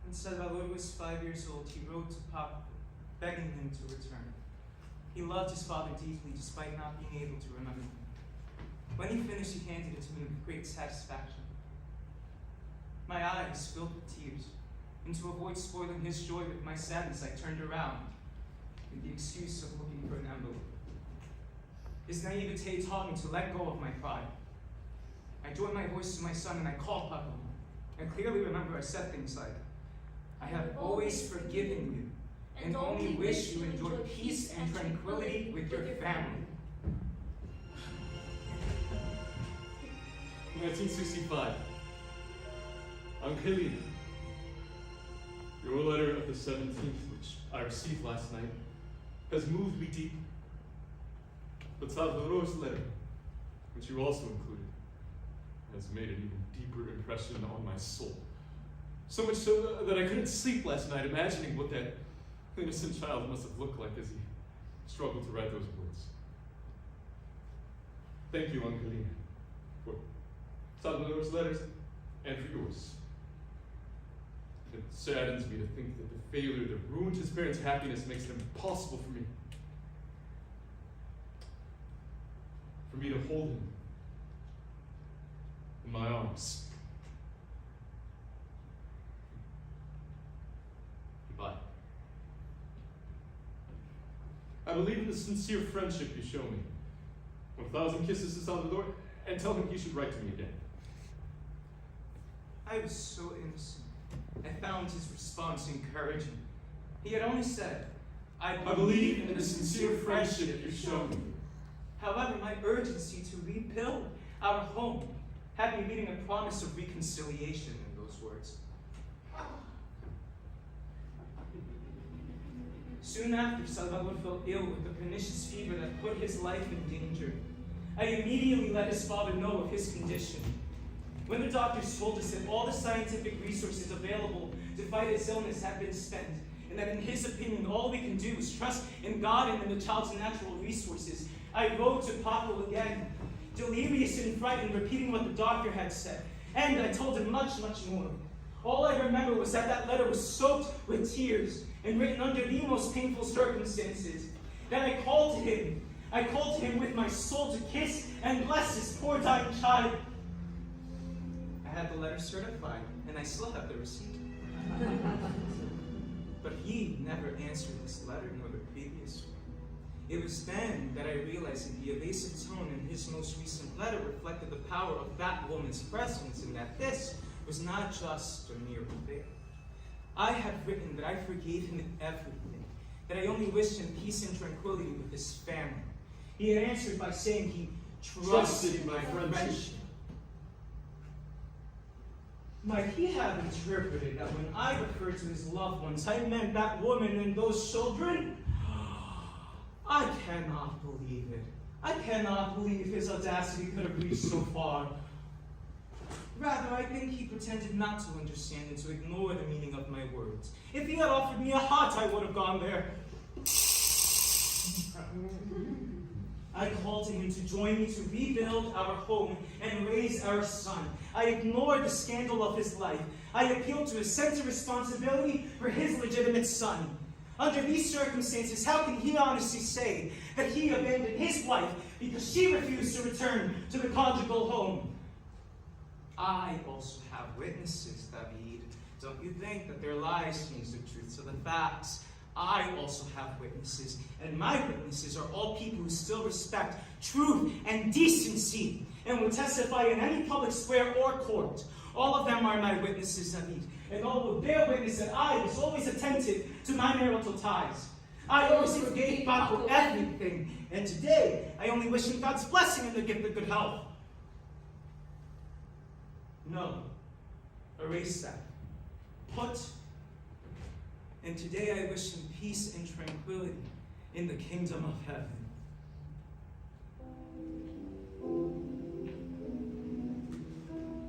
When Salvador was 5 years old, he wrote to Papa, begging him to return. He loved his father deeply, despite not being able to remember him. When he finished, he handed it to me with great satisfaction. My eyes filled with tears, and to avoid spoiling his joy with my sadness, I turned around, with the excuse of looking for an envelope. His naivete taught me to let go of my pride. I joined my voice to my son, and I called Papa. I clearly remember I said things like, I have always forgiven you, and only wish you enjoy peace and tranquility with your family. 1965. Katelyn, your letter of the 17th, which I received last night, has moved me deep. But Salvador's letter, which you also included, has made an even deeper impression on my soul. So much so that I couldn't sleep last night imagining what that innocent child must have looked like as he struggled to write those words. Thank you, Katelyn, for Salvador's letters and for yours. It saddens me to think that the failure that ruined his parents' happiness makes it impossible for me to hold him in my arms. Goodbye. I believe in the sincere friendship you show me. 1,000 kisses to Salvador, and tell him he should write to me again. I was so innocent. I found his response encouraging. He had only said, I believe in the sincere friendship you show me. However, my urgency to rebuild our home had me reading a promise of reconciliation in those words. Soon after, Salvador fell ill with a pernicious fever that put his life in danger. I immediately let his father know of his condition. When the doctors told us that all the scientific resources available to fight his illness had been spent, and that in his opinion all we can do is trust in God and in the child's natural resources, I wrote to Papa again, delirious and frightened, repeating what the doctor had said. And I told him much, much more. All I remember was that that letter was soaked with tears and written under the most painful circumstances. Then I called to him. I called to him with my soul to kiss and bless his poor dying child. I had the letter certified, and I still have the receipt. But he never answered this letter nor the previous one. It was then that I realized that the evasive tone in his most recent letter reflected the power of that woman's presence, and that this was not just a mere affair. I had written that I forgave him everything, that I only wished him peace and tranquility with his family. He had answered by saying he trusted my friendship. Might he have interpreted that when I referred to his loved ones, I meant that woman and those children? I cannot believe it. I cannot believe his audacity could have reached so far. Rather, I think he pretended not to understand and to ignore the meaning of my words. If he had offered me a hut, I would have gone there. I called to him to join me to rebuild our home and raise our son. I ignored the scandal of his life. I appealed to his sense of responsibility for his legitimate son. Under these circumstances, how can he honestly say that he abandoned his wife because she refused to return to the conjugal home? I also have witnesses, David. Don't you think that their lies change the truth to the facts? I also have witnesses, and my witnesses are all people who still respect truth and decency and will testify in any public square or court. All of them are my witnesses, David, and all will bear witness that I was always attentive to my marital ties. I always forgave Paco everything, and today I only wish him God's blessing and the gift of good health. No, erase that. And today I wish him peace and tranquility in the kingdom of heaven.